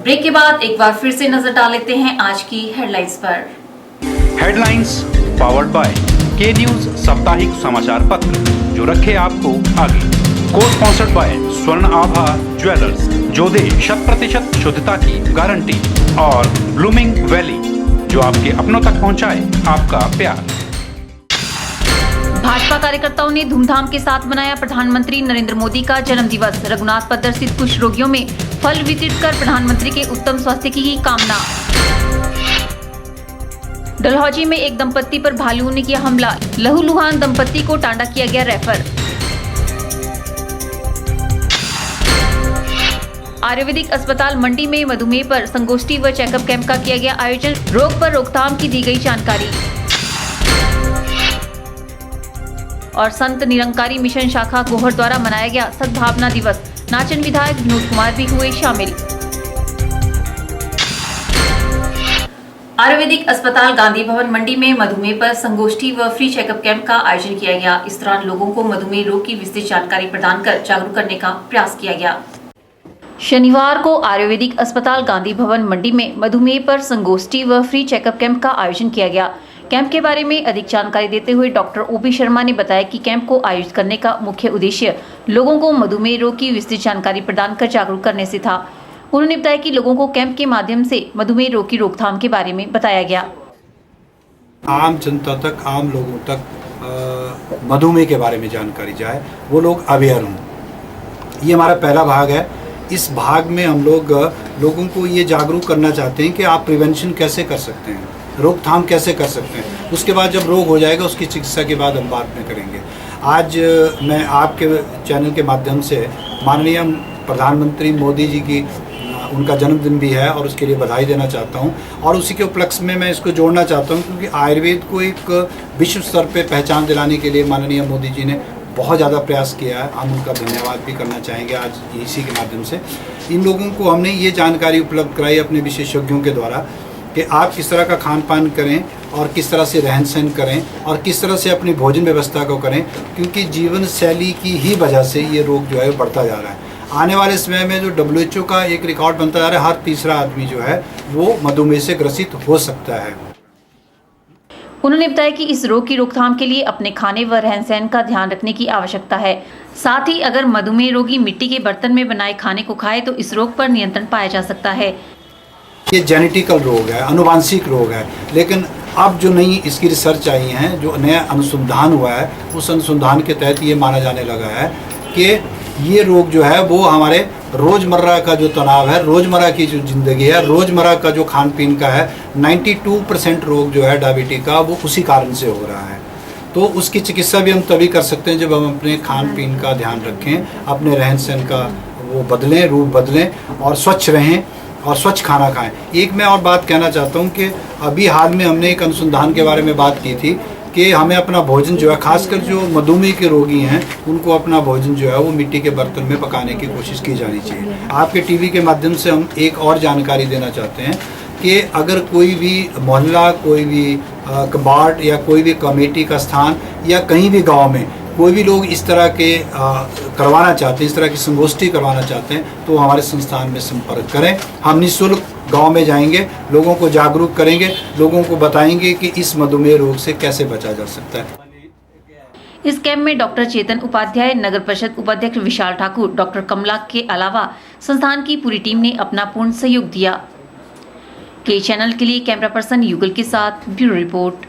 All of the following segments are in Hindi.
ब्रेक के बाद एक बार फिर से नजर डाल लेते हैं आज की हेडलाइंस पर। हेडलाइंस पावर्ड बाय के न्यूज साप्ताहिक समाचार पत्र, जो रखे आपको आगे। को स्पॉन्सर्ड बाय स्वर्ण आभा ज्वेलर्स, जो दे 100% शुद्धता की गारंटी, और ब्लूमिंग वैली, जो आपके अपनों तक पहुंचाए आपका प्यार। भाजपा कार्यकर्ताओं ने धूमधाम के साथ मनाया प्रधानमंत्री नरेंद्र मोदी का जन्म दिवस। रघुनाथ पद्धर स्थित कुछ रोगियों में फल वितरित कर प्रधानमंत्री के उत्तम स्वास्थ्य की कामना। डलहौजी में एक दंपत्ति पर भालुओं ने किया हमला, लहूलुहान दंपत्ति को टांडा किया गया रेफर। आयुर्वेदिक अस्पताल मंडी में मधुमेह पर संगोष्ठी व चेकअप कैंप का किया गया आयोजन। रोग पर रोकथाम की दी गई जानकारी। और संत निरंकारी मिशन शाखा गोहर द्वारा मनाया गया सद्भावना दिवस। नाचन विधायक विनोद कुमार भी हुए शामिल। आयुर्वेदिक अस्पताल गांधी भवन मंडी में मधुमेह पर संगोष्ठी व फ्री चेकअप कैंप का आयोजन किया गया। इस दौरान लोगों को मधुमेह रोग की विस्तृत जानकारी प्रदान कर जागरूक करने का प्रयास किया गया। शनिवार को आयुर्वेदिक अस्पताल गांधी भवन मंडी में मधुमेह पर संगोष्ठी व फ्री चेकअप कैंप का आयोजन किया गया। कैंप के बारे में अधिक जानकारी देते हुए डॉक्टर ओपी शर्मा ने बताया कि कैंप को आयोजित करने का मुख्य उद्देश्य लोगों को मधुमेह रोग की विस्तृत जानकारी प्रदान कर जागरूक करने से था। उन्होंने बताया कि लोगों को कैंप के माध्यम से मधुमेह रोग की रोकथाम के बारे में बताया गया। आम जनता तक, आम लोगों तक मधुमेह के बारे में जानकारी जाए, वो लोग अवेयर हों। ये हमारा पहला भाग है। इस भाग में हम लोगों को ये जागरूक करना चाहते हैं कि आप प्रिवेंशन कैसे कर सकते हैं, रोकथाम कैसे कर सकते हैं। उसके बाद जब रोग हो जाएगा उसकी चिकित्सा के बाद हम बात में करेंगे। आज मैं आपके चैनल के माध्यम से माननीय प्रधानमंत्री मोदी जी की उनका जन्मदिन भी है और उसके लिए बधाई देना चाहता हूं, और उसी के उपलक्ष्य में मैं इसको जोड़ना चाहता हूं क्योंकि आयुर्वेद को एक विश्व स्तर पे पहचान दिलाने के लिए माननीय मोदी जी ने बहुत ज़्यादा प्रयास किया है। हम उनका धन्यवाद भी करना चाहेंगे आज इसी के माध्यम से। इन लोगों को हमने ये जानकारी उपलब्ध कराई अपने विशेषज्ञों के द्वारा कि आप किस तरह का खान पान करें और किस तरह से रहन सहन करें और किस तरह से अपनी भोजन व्यवस्था को करें, क्योंकि जीवन शैली की ही वजह से ये रोग जो है बढ़ता जा रहा है। आने वाले समय में जो WHO का एक रिकॉर्ड बनता जा रहा है, हर तीसरा आदमी जो है वो मधुमेह से ग्रसित हो सकता है। उन्होंने बताया कि इस रोग की रोकथाम के लिए अपने खाने व रहन सहन का ध्यान रखने की आवश्यकता है। साथ ही अगर मधुमेह रोगी मिट्टी के बर्तन में बनाए खाने को खाए तो इस रोग पर नियंत्रण पाया जा सकता है। ये जेनेटिकल रोग है, अनुवांशिक रोग है, लेकिन अब जो नई इसकी रिसर्च आई है, जो नया अनुसंधान हुआ है, उस अनुसंधान के तहत ये माना जाने लगा है कि ये रोग जो है वो हमारे रोज़मर्रा का जो तनाव है, रोज़मर्रा की जो ज़िंदगी है, रोज़मर्रा का जो खान पीन का है, 92% रोग जो है डायबिटीज का वो उसी कारण से हो रहा है। तो उसकी चिकित्सा भी हम तभी कर सकते हैं जब हम अपने खान पीन का ध्यान रखें, अपने रहन सहन का वो बदलें, रूप बदलें और स्वच्छ रहें और स्वच्छ खाना खाएं। एक मैं और बात कहना चाहता हूं कि अभी हाल में हमने एक अनुसंधान के बारे में बात की थी कि हमें अपना भोजन जो है, खासकर जो मधुमेह के रोगी हैं, उनको अपना भोजन जो है वो मिट्टी के बर्तन में पकाने की कोशिश की जानी चाहिए। आपके टीवी के माध्यम से हम एक और जानकारी देना चाहते हैं कि अगर कोई भी मोहल्ला, कोई भी कबाड़ या कोई भी कमेटी का स्थान या कहीं भी गाँव में कोई भी लोग इस तरह के करवाना चाहते हैं, इस तरह की संगोष्ठी करवाना चाहते हैं, तो हमारे संस्थान में संपर्क करें। हम निःशुल्क गांव में जाएंगे, लोगों को जागरूक करेंगे, लोगों को बताएंगे कि इस मधुमेह रोग से कैसे बचा जा सकता है। इस कैंप में डॉक्टर चेतन उपाध्याय, नगर परिषद उपाध्यक्ष विशाल ठाकुर, डॉक्टर कमला के अलावा संस्थान की पूरी टीम ने अपना पूर्ण सहयोग दिया। के चैनल के लिए कैमरा पर्सन युगल के साथ ब्यूरो रिपोर्ट।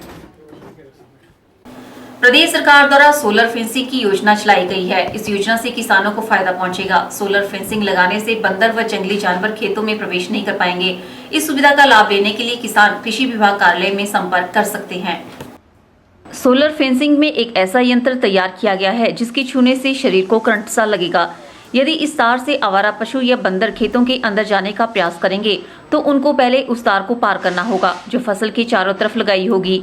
प्रदेश सरकार द्वारा सोलर फेंसिंग की योजना चलाई गई है। इस योजना से किसानों को फायदा पहुंचेगा। सोलर फेंसिंग लगाने से बंदर व जंगली जानवर खेतों में प्रवेश नहीं कर पाएंगे। इस सुविधा का लाभ लेने के लिए किसान कृषि विभाग कार्यालय में संपर्क कर सकते हैं। सोलर फेंसिंग में एक ऐसा यंत्र तैयार किया गया है जिसके छूने से शरीर को करंट सा लगेगा। यदि इस तार से आवारा पशु या बंदर खेतों के अंदर जाने का प्रयास करेंगे तो उनको पहले उस तार को पार करना होगा जो फसल के चारों तरफ लगाई होगी।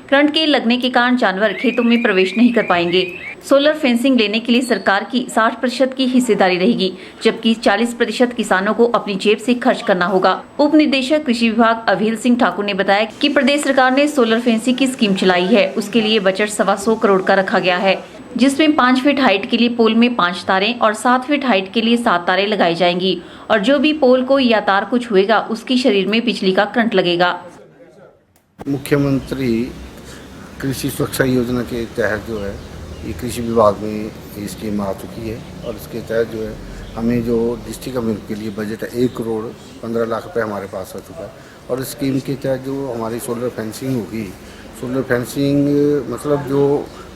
करंट के लगने के कारण जानवर खेतों में प्रवेश नहीं कर पाएंगे। सोलर फेंसिंग लेने के लिए सरकार की 60% की हिस्सेदारी रहेगी, जबकि 40% किसानों को अपनी जेब से खर्च करना होगा। उप निदेशक कृषि विभाग अभिल सिंह ठाकुर ने बताया कि प्रदेश सरकार ने सोलर फेंसिंग की स्कीम चलाई है। उसके लिए बजट 125 करोड़ का रखा गया है। जिसमें 5 फीट हाइट के लिए पोल में 5 तारें और 7 फीट हाइट के लिए 7 तारें लगाई जाएंगी और जो भी पोल को या तार को छुएगा उसकी शरीर में बिजली का करंट लगेगा। मुख्यमंत्री कृषि सुरक्षा योजना के तहत जो है ये कृषि विभाग में ये स्कीम आ चुकी है और इसके तहत जो है हमें जो डिस्ट्रिक्ट ऑफ मिल्क के लिए बजट है 1 करोड़ 15 लाख रुपए हमारे पास आ चुका है। और इस स्कीम के तहत जो हमारी सोलर फेंसिंग होगी, सोलर फेंसिंग मतलब जो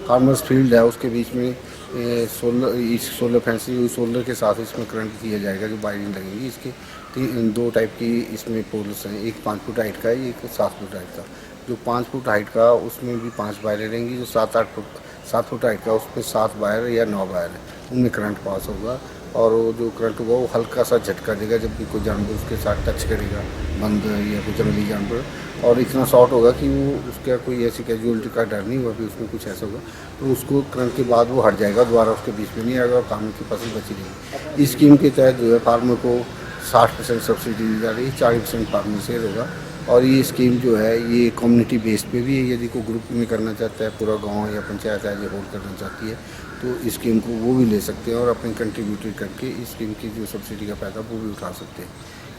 फार्मर्स फील्ड है उसके बीच में सोलर फेंसिंग सोलर के साथ इसमें करंट दिया जाएगा, जो वायरिंग लगेगी। इसके 2 टाइप की इसमें पोल्स हैं, एक 5 फुट हाइट का है, एक 7 फुट हाइट का। जो 5 फुट हाइट का उसमें भी 5 वायरें रहेंगी, जो 7 फुट हाइट का उसमें 7 वायर या 9 वायर है, उनमें करंट पास होगा। और वो जो करंट होगा वो हल्का सा झटका देगा जब भी कोई जानवर उसके साथ टच करेगा, बंदर या कोई जंगली जानवर, और इतना शॉर्ट होगा कि वो उसका कोई ऐसी कैजुअलिटी का डर नहीं हुआ कि उसमें कुछ ऐसा होगा, तो उसको करंट के बाद वो हट जाएगा, दोबारा उसके बीच में नहीं आएगा और काम की फसल बची रहेगी। इस स्कीम के तहत जो है फार्मर को 60% सब्सिडी दी जा रही है, 40% फार्मर शेयर होगा। और ये स्कीम जो है ये कम्युनिटी बेस पे भी है, यदि कोई ग्रुप में करना चाहता है, पूरा गांव या पंचायत है जो होल्ड करना चाहती है तो इस स्कीम को वो भी ले सकते हैं और अपने कंट्रीब्यूटेड करके इस स्कीम की जो सब्सिडी का फ़ायदा वो भी उठा सकते हैं।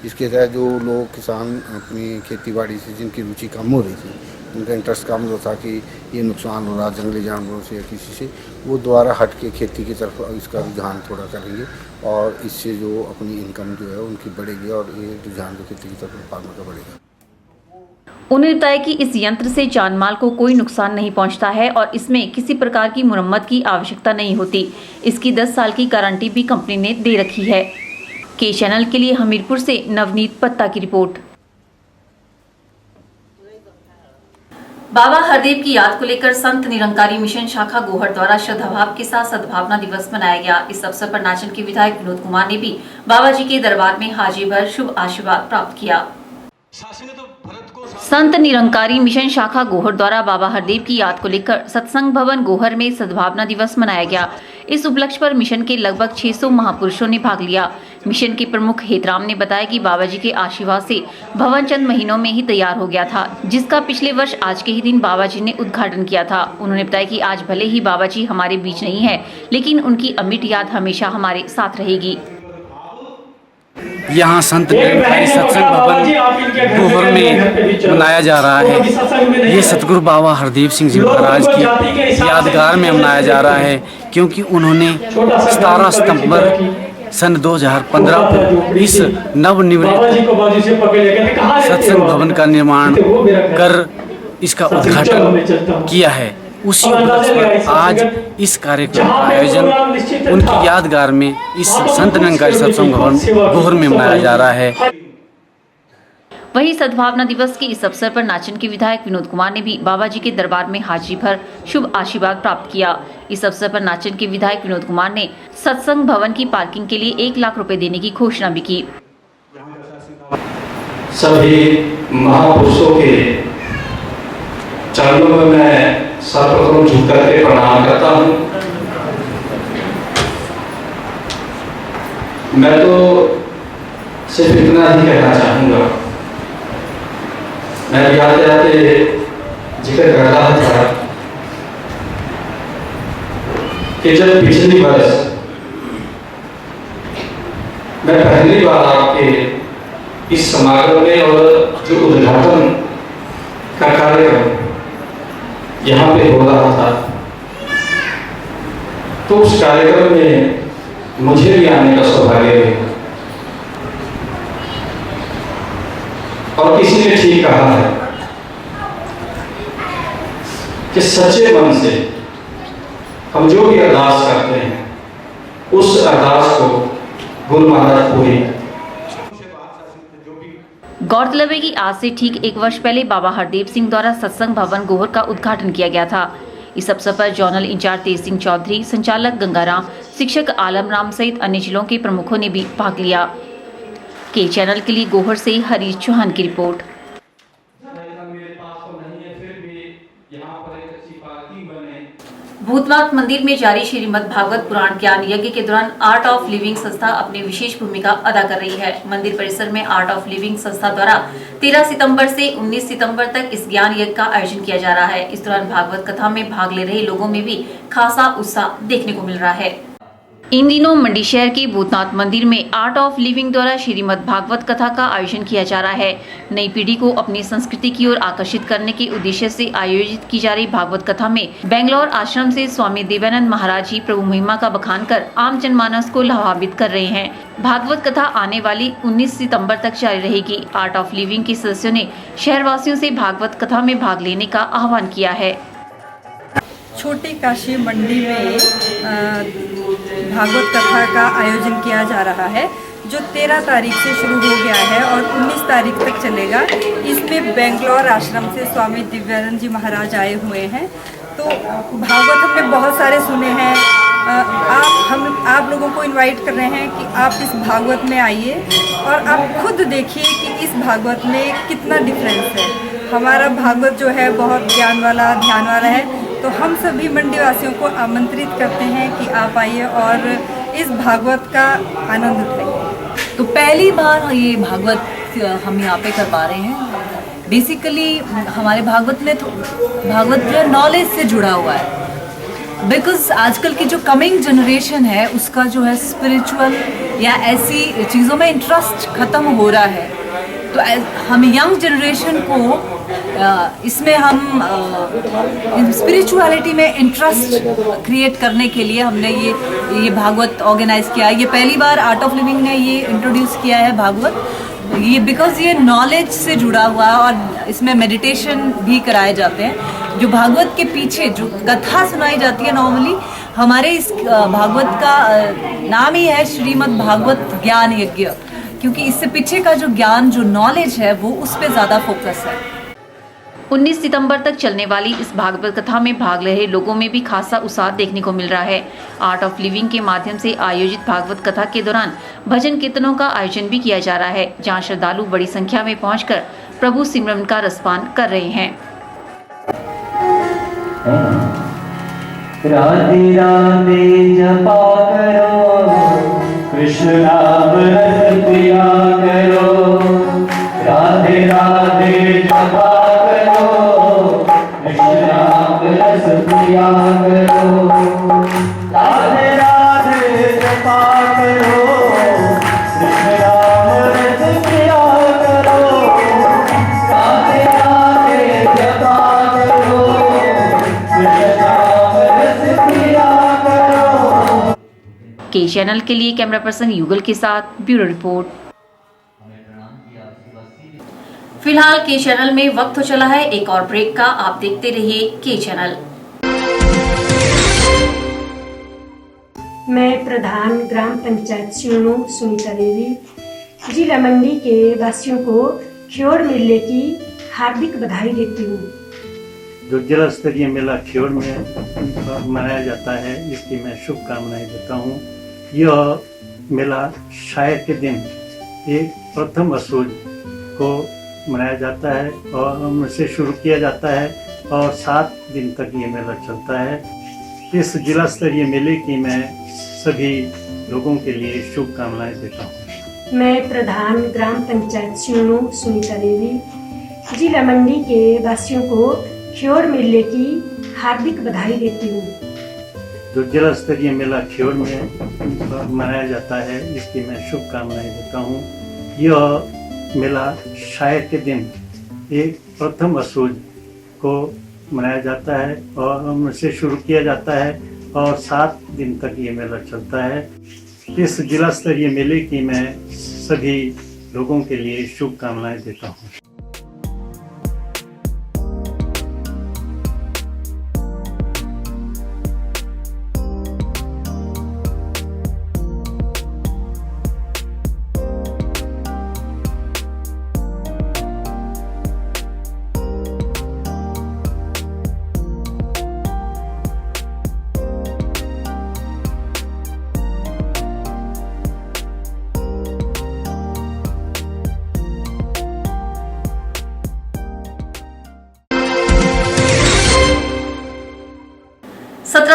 इसके तहत जो लोग किसान अपनी खेती बाड़ी से जिनकी रुचि कम हो रही थी, उनका इंटरेस्ट कम हो था कि ये नुकसान हो रहा जंगली जानवरों से या किसी से, वो दोबारा हट के खेती की तरफ इसका रुझान थोड़ा करेंगे और इससे जो अपनी इनकम जो है उनकी बढ़ेगी और ये रुझान जो खेती की तरफ फार्मर का बढ़ेगा। उन्होंने बताया कि इस यंत्र से जानमाल को कोई नुकसान नहीं पहुंचता है और इसमें किसी प्रकार की मुरम्मत की आवश्यकता नहीं होती। इसकी 10 साल की गारंटी भी कंपनी ने दे रखी है। के चैनल के लिए हमीरपुर से नवनीत पत्ता की रिपोर्ट। बाबा हरदेव की याद को लेकर संत निरंकारी मिशन शाखा गोहर द्वारा श्रद्धाभाव के साथ सद्भावना दिवस मनाया गया। इस अवसर पर नाचन के विधायक विनोद कुमार ने भी बाबा जी के दरबार में हाजिरी भर शुभ आशीर्वाद प्राप्त किया। संत निरंकारी मिशन शाखा गोहर द्वारा बाबा हरदेव की याद को लेकर सत्संग भवन गोहर में सद्भावना दिवस मनाया गया। इस उपलक्ष्य पर मिशन के लगभग 600 महापुरुषों ने भाग लिया। मिशन के प्रमुख हेतराम ने बताया कि बाबा जी के आशीर्वाद से भवन चंद महीनों में ही तैयार हो गया था, जिसका पिछले वर्ष आज के ही दिन बाबा जी ने उद्घाटन किया था। उन्होंने बताया कि आज भले ही बाबा जी हमारे बीच नहीं है, लेकिन उनकी अमिट याद हमेशा हमारे साथ रहेगी। यहाँ संत निरंकारी सत्संग भवन गोहर में मनाया जा रहा है। ये सतगुरु बाबा हरदेव सिंह जी महाराज की यादगार में मनाया जा रहा है, क्योंकि उन्होंने 17 सितंबर सन 2015 को इस नवनिर्मित सत्संग भवन का निर्माण कर इसका उद्घाटन किया है। उसी उपलक्ष्य पर आज इस कार्यक्रम का आयोजन उनकी यादगार में इस संत निरंकारी सत्संग भवन गोहर में मनाया जा रहा है। वहीं सद्भावना दिवस के इस अवसर पर नाचन के विधायक विनोद कुमार ने भी बाबा जी के दरबार में हाजिरी भर शुभ आशीर्वाद प्राप्त किया। इस अवसर पर नाचन के विधायक विनोद कुमार ने सत्संग भवन की पार्किंग के लिए 1 लाख रुपए देने की घोषणा भी की। सभी महापुरुषों के चरणों में मैं सर्वप्रथम झुक करके प्रणाम करता हूँ। मैं तो सिर्फ इतना ही कहना चाहूँगा। मैं आते आते जिक्र कर रहा था कि जब पिछली वर्ष मैं पहली बार आपके इस समागम में और जो उद्घाटन का कार्यक्रम यहाँ पे हो रहा था, तो उस कार्यक्रम में मुझे भी आने का सौभाग्य मिला। और किसी ने ठीक कहा है कि सच्चे मन से हम जो भी अरदास करते हैं, उस अरदास को गुरु महाराज पूरी। गौरतलब है कि आज से ठीक 1 वर्ष पहले बाबा हरदेव सिंह द्वारा सत्संग भवन गोहर का उद्घाटन किया गया था। इस अवसर पर जोनल इंचार्ज तेज सिंह चौधरी, संचालक गंगाराम, शिक्षक आलम राम सहित अन्य जिलों के प्रमुखों ने भी भाग लिया। के चैनल के लिए गोहर से हरीश चौहान की रिपोर्ट। पर एक अच्छी पार्किंग बने। भूतनाथ मंदिर में जारी श्रीमद् भागवत पुराण ज्ञान यज्ञ के दौरान आर्ट ऑफ लिविंग संस्था अपनी विशेष भूमिका अदा कर रही है। मंदिर परिसर में आर्ट ऑफ लिविंग संस्था द्वारा 13 सितंबर से 19 सितंबर तक इस ज्ञान यज्ञ का आयोजन किया जा रहा है। इस दौरान भागवत कथा में भाग ले रहे लोगों में भी खासा उत्साह देखने को मिल रहा है। इन दिनों मंडी शहर के भूतनाथ मंदिर में आर्ट ऑफ लिविंग द्वारा श्रीमद् भागवत कथा का आयोजन किया जा रहा है। नई पीढ़ी को अपनी संस्कृति की ओर आकर्षित करने के उद्देश्य से आयोजित की जा रही भागवत कथा में बेंगलोर आश्रम से स्वामी देवानंद महाराज जी प्रभु महिमा का बखान कर आम जनमानस को लाभान्वित कर रहे हैं। भागवत कथा आने वाली 19 सितंबर तक जारी रहेगी। आर्ट ऑफ लिविंग के सदस्यों ने शहरवासियों से भागवत कथा में भाग लेने का आह्वान किया है। छोटी काशी मंडी में भागवत कथा का आयोजन किया जा रहा है, जो 13 तारीख से शुरू हो गया है और 19 तारीख तक चलेगा। इसमें बेंगलोर आश्रम से स्वामी दिव्यानंद जी महाराज आए हुए हैं। तो भागवत हमने बहुत सारे सुने हैं। आप लोगों को इनवाइट कर रहे हैं कि आप इस भागवत में आइए और आप खुद देखिए कि इस भागवत में कितना डिफरेंस है। हमारा भागवत जो है बहुत ज्ञान वाला, ध्यान वाला है। तो हम सभी मंडी वासियों को आमंत्रित करते हैं कि आप आइए और इस भागवत का आनंद उठाइए। तो पहली बार ये भागवत हम यहाँ पे कर पा रहे हैं। बेसिकली हमारे भागवत में तो भागवत जो है नॉलेज से जुड़ा हुआ है। बिकॉज आजकल की जो कमिंग जनरेशन है उसका जो है स्पिरिचुअल या ऐसी चीज़ों में इंटरेस्ट ख़त्म हो रहा है। तो हम यंग जनरेशन को इसमें हम स्पिरिचुअलिटी में इंटरेस्ट क्रिएट करने के लिए हमने ये भागवत ऑर्गेनाइज किया है। ये पहली बार आर्ट ऑफ लिविंग ने ये इंट्रोड्यूस किया है भागवत। ये बिकॉज ये नॉलेज से जुड़ा हुआ है और इसमें मेडिटेशन भी कराए जाते हैं। जो भागवत के पीछे जो कथा सुनाई जाती है नॉर्मली, हमारे इस भागवत का नाम ही है श्रीमद् भागवत ज्ञान यज्ञ, क्योंकि इससे पीछे का जो ज्ञान, जो नॉलेज है वो उस पर ज़्यादा फोकस है। 19 सितंबर तक चलने वाली इस भागवत कथा में भाग ले रहे लोगों में भी खासा उत्साह देखने को मिल रहा है। आर्ट ऑफ लिविंग के माध्यम से आयोजित भागवत कथा के दौरान भजन कीर्तनों का आयोजन भी किया जा रहा है, जहां श्रद्धालु बड़ी संख्या में पहुंचकर प्रभु सिमरन का रसपान कर रहे हैं। राधे राधे जपा करो, कृष्ण नाम रस पिया करो। राधे राधे जपा करो, कृष्ण नाम रस पिया करो। राधे राधे जपा करो, कृष्ण नाम रस पिया करो। राधे राधे जपा करो, कृष्ण नाम रस पिया करो। के चैनल के लिए कैमरा पर्सन युगल के साथ ब्यूरो रिपोर्ट। फिलहाल के चैनल में वक्त हो चला है एक और ब्रेक का। आप देखते रहिए के चैनल। मैं प्रधान ग्राम पंचायत सिवनो सुनीता देवी जिला मंडी के वासियों को ख्योड़ मेले की हार्दिक बधाई देती हूँ। जो जिला स्तरीय मेला ख्योड़ में मनाया जाता है, इसकी मैं शुभकामनाएं देता हूँ। यह मेला शायद के दिन एक प्रथम असोज को मनाया जाता है और उनसे शुरू किया जाता है और 7 दिन तक ये मेला चलता है। इस जिला स्तरीय मेले की मैं सभी लोगों के लिए शुभकामनाएं देता हूँ। मैं प्रधान ग्राम पंचायत सिवनो सुनीता देवी जिला मंडी के वासियों को ख्योड़ मेले की हार्दिक बधाई देती हूँ। जो जिला स्तरीय मेला ख्योड़ में मनाया जाता है, इसकी मैं शुभकामनाएं देता हूँ। यह मेला शायद के दिन एक प्रथम असोज को मनाया जाता है और उनसे शुरू किया जाता है और 7 दिन तक ये मेला चलता है। इस जिला स्तरीय मेले की मैं सभी लोगों के लिए शुभकामनाएं देता हूँ।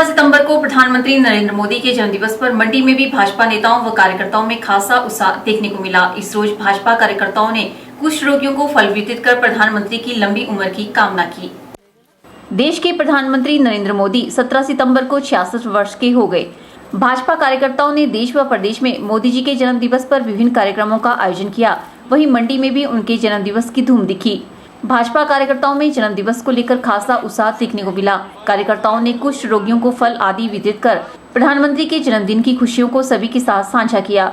17 सितंबर को प्रधानमंत्री नरेंद्र मोदी के जन्मदिवस पर मंडी में भी भाजपा नेताओं व कार्यकर्ताओं में खासा उत्साह देखने को मिला। इस रोज भाजपा कार्यकर्ताओं ने कुष्ठ रोगियों को फल वितरित कर प्रधानमंत्री की लंबी उम्र की कामना की। देश के प्रधानमंत्री नरेंद्र मोदी 17 सितंबर को 66 वर्ष के हो गए। भाजपा कार्यकर्ताओं ने देश व प्रदेश में मोदी जी के जन्म दिवस पर विभिन्न कार्यक्रमों का आयोजन किया। वहीं मंडी में भी उनके जन्म दिवस की धूम दिखी। भाजपा कार्यकर्ताओं में जन्म दिवस को लेकर खासा उत्साह देखने को मिला। कार्यकर्ताओं ने कुष्ठ रोगियों को फल आदि वितरित कर प्रधानमंत्री के जन्मदिन की खुशियों को सभी के साथ साझा किया।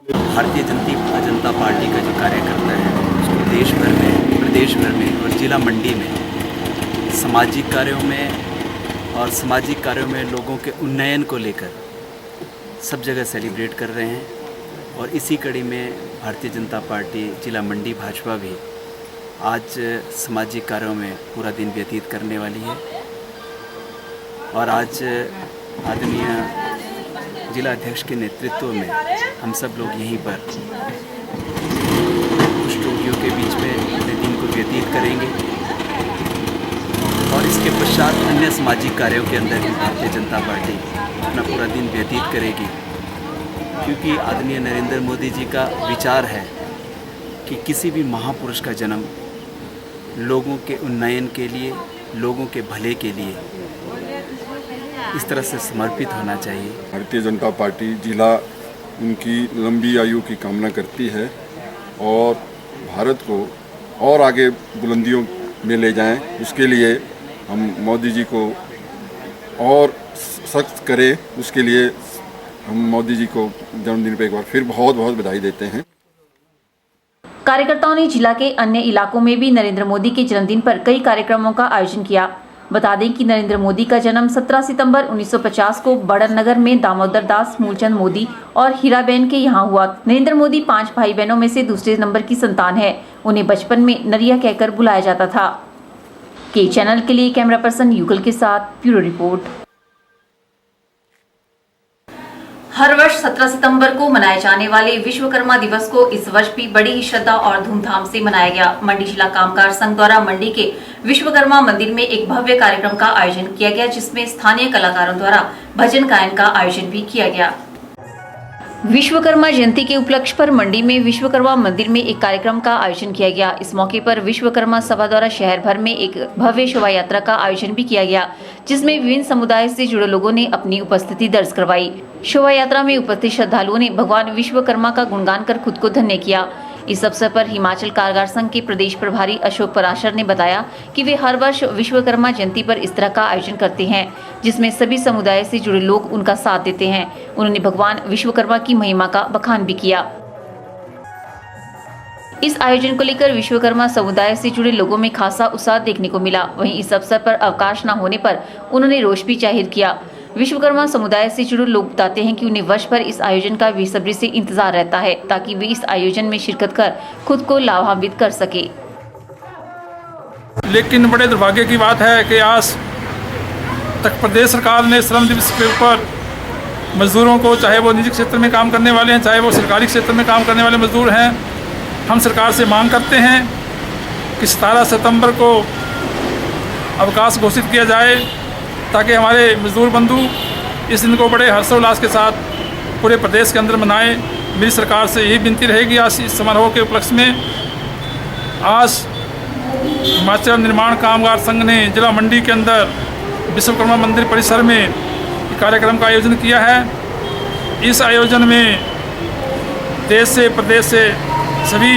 भारतीय जनता पार्टी का जो कार्यकर्ता है उसको देश भर में, प्रदेश भर में और जिला मंडी में सामाजिक कार्यों में लोगों के उन्नयन को लेकर सब जगह सेलिब्रेट कर रहे हैं। और इसी कड़ी में भारतीय जनता पार्टी जिला मंडी भाजपा भी आज सामाजिक कार्यों में पूरा दिन व्यतीत करने वाली है। और आज आदरणीय जिला अध्यक्ष के नेतृत्व में हम सब लोग यहीं पर कुछ रोगियों के बीच में अपने दिन को व्यतीत करेंगे। और इसके पश्चात अन्य सामाजिक कार्यों के अंदर भी भारतीय जनता पार्टी अपना पूरा दिन व्यतीत करेगी, क्योंकि आदरणीय नरेंद्र मोदी जी का विचार है कि किसी भी महापुरुष का जन्म लोगों के उन्नयन के लिए, लोगों के भले के लिए इस तरह से समर्पित होना चाहिए। भारतीय जनता पार्टी जिला उनकी लंबी आयु की कामना करती है और भारत को और आगे बुलंदियों में ले जाएं। उसके लिए हम मोदी जी को और सख्त करें। उसके लिए हम मोदी जी को जन्मदिन पर एक बार फिर बहुत बहुत बधाई देते हैं। कार्यकर्ताओं ने जिला के अन्य इलाकों में भी नरेंद्र मोदी के जन्मदिन पर कई कार्यक्रमों का आयोजन किया। बता दें कि नरेंद्र मोदी का जन्म 17 सितंबर 1950 को बड़न नगर में दामोदर दास मूलचंद मोदी और हीराबेन के यहाँ हुआ। नरेंद्र मोदी 5 भाई बहनों में से दूसरे नंबर की संतान है। उन्हें बचपन में नरिया कहकर बुलाया जाता था। के चैनल के लिए कैमरा पर्सन युगल के साथ ब्यूरो रिपोर्ट। हर वर्ष 17 सितंबर को मनाए जाने वाले विश्वकर्मा दिवस को इस वर्ष भी बड़ी ही श्रद्धा और धूमधाम से मनाया गया। मंडी जिला कामगार संघ द्वारा मंडी के विश्वकर्मा मंदिर में एक भव्य कार्यक्रम का आयोजन किया गया, जिसमें स्थानीय कलाकारों द्वारा भजन गायन का आयोजन भी किया गया। विश्वकर्मा जयंती के उपलक्ष्य पर मंडी में विश्वकर्मा मंदिर में एक कार्यक्रम का आयोजन किया गया। इस मौके पर विश्वकर्मा सभा द्वारा शहर भर में एक भव्य शोभा यात्रा का आयोजन भी किया गया, जिसमें विभिन्न समुदाय से जुड़े लोगों ने अपनी उपस्थिति दर्ज करवाई। शोभा यात्रा में उपस्थित श्रद्धालुओं ने भगवान विश्वकर्मा का गुणगान कर खुद को धन्य किया। इस अवसर पर हिमाचल कामगार संघ के प्रदेश प्रभारी अशोक पराशर ने बताया कि वे हर वर्ष विश्वकर्मा जयंती पर इस तरह का आयोजन करते हैं, जिसमें सभी समुदाय से जुड़े लोग उनका साथ देते हैं। उन्होंने भगवान विश्वकर्मा की महिमा का बखान भी किया। इस आयोजन को लेकर विश्वकर्मा समुदाय से जुड़े लोगों में खासा उत्साह देखने को मिला। वहीं इस अवसर पर अवकाश न होने पर उन्होंने रोष भी जाहिर किया। विश्वकर्मा समुदाय से जुड़े लोग बताते हैं कि उन्हें वर्ष भर इस आयोजन का बेसब्री से इंतजार रहता है, ताकि वे इस आयोजन में शिरकत कर खुद को लाभान्वित कर सके। लेकिन बड़े दुर्भाग्य की बात है कि आज तक प्रदेश सरकार ने श्रम दिवस के ऊपर मजदूरों को, चाहे वो निजी क्षेत्र में काम करने वाले हैं, चाहे वो सरकारी क्षेत्र में काम करने वाले मजदूर हैं, हम सरकार से मांग करते हैं कि 17 सितंबर को अवकाश घोषित किया जाए, ताकि हमारे मजदूर बंधु इस दिन को बड़े हर्षोल्लास के साथ पूरे प्रदेश के अंदर मनाएं। मेरी सरकार से यही विनती रहेगी आज इस समारोह के उपलक्ष्य में। आज हिमाचल निर्माण कामगार संघ ने जिला मंडी के अंदर विश्वकर्मा मंदिर परिसर में कार्यक्रम का आयोजन किया है। इस आयोजन में देश से, प्रदेश से, सभी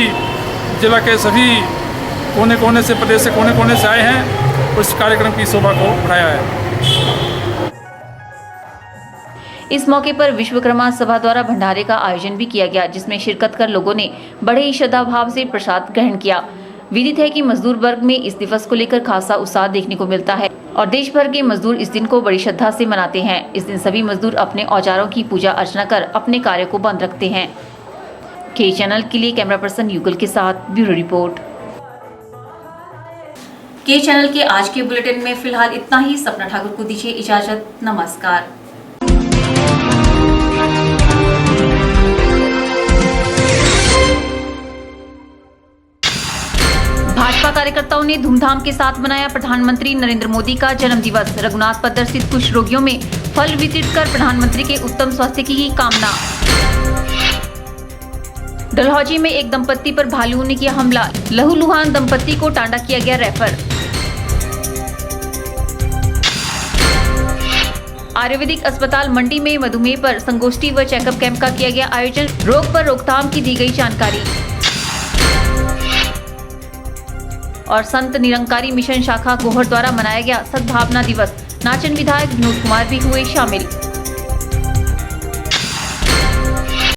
जिला के सभी कोने कोने से, प्रदेश से कोने कोने से आए हैं और इस कार्यक्रम की शोभा को बढ़ाया है। इस मौके पर विश्वकर्मा सभा द्वारा भंडारे का आयोजन भी किया गया, जिसमें शिरकत कर लोगों ने बड़े ही श्रद्धा भाव से प्रसाद ग्रहण किया। विदित है कि मजदूर वर्ग में इस दिवस को लेकर खासा उत्साह देखने को मिलता है और देश भर के मजदूर इस दिन को बड़ी श्रद्धा से मनाते हैं। इस दिन सभी मजदूर अपने औजारों की पूजा अर्चना कर अपने कार्य को बंद रखते हैं। के चैनल के लिए कैमरा पर्सन युगल के साथ ब्यूरो रिपोर्ट। के चैनल के आज के बुलेटिन में फिलहाल इतना ही। सपना ठाकुर को दीजिए इजाजत। नमस्कार। भाजपा कार्यकर्ताओं ने धूमधाम के साथ मनाया प्रधानमंत्री नरेंद्र मोदी का जन्म दिवस। रघुनाथ पद्दर स्थित कुष्ठ रोगियों में फल वितरित कर प्रधानमंत्री के उत्तम स्वास्थ्य की कामना। डलहौजी में एक दंपत्ति पर भालू ने किया हमला। लहूलुहान दंपत्ति को टांडा किया गया रेफर। आयुर्वेदिक अस्पताल मंडी में मधुमेह पर संगोष्ठी व चेकअप कैंप का किया गया आयोजन। रोग पर रोकथाम की दी गई जानकारी। और संत निरंकारी मिशन शाखा गोहर द्वारा मनाया गया सद्भावना दिवस। नाचन विधायक विनोद कुमार भी हुए शामिल।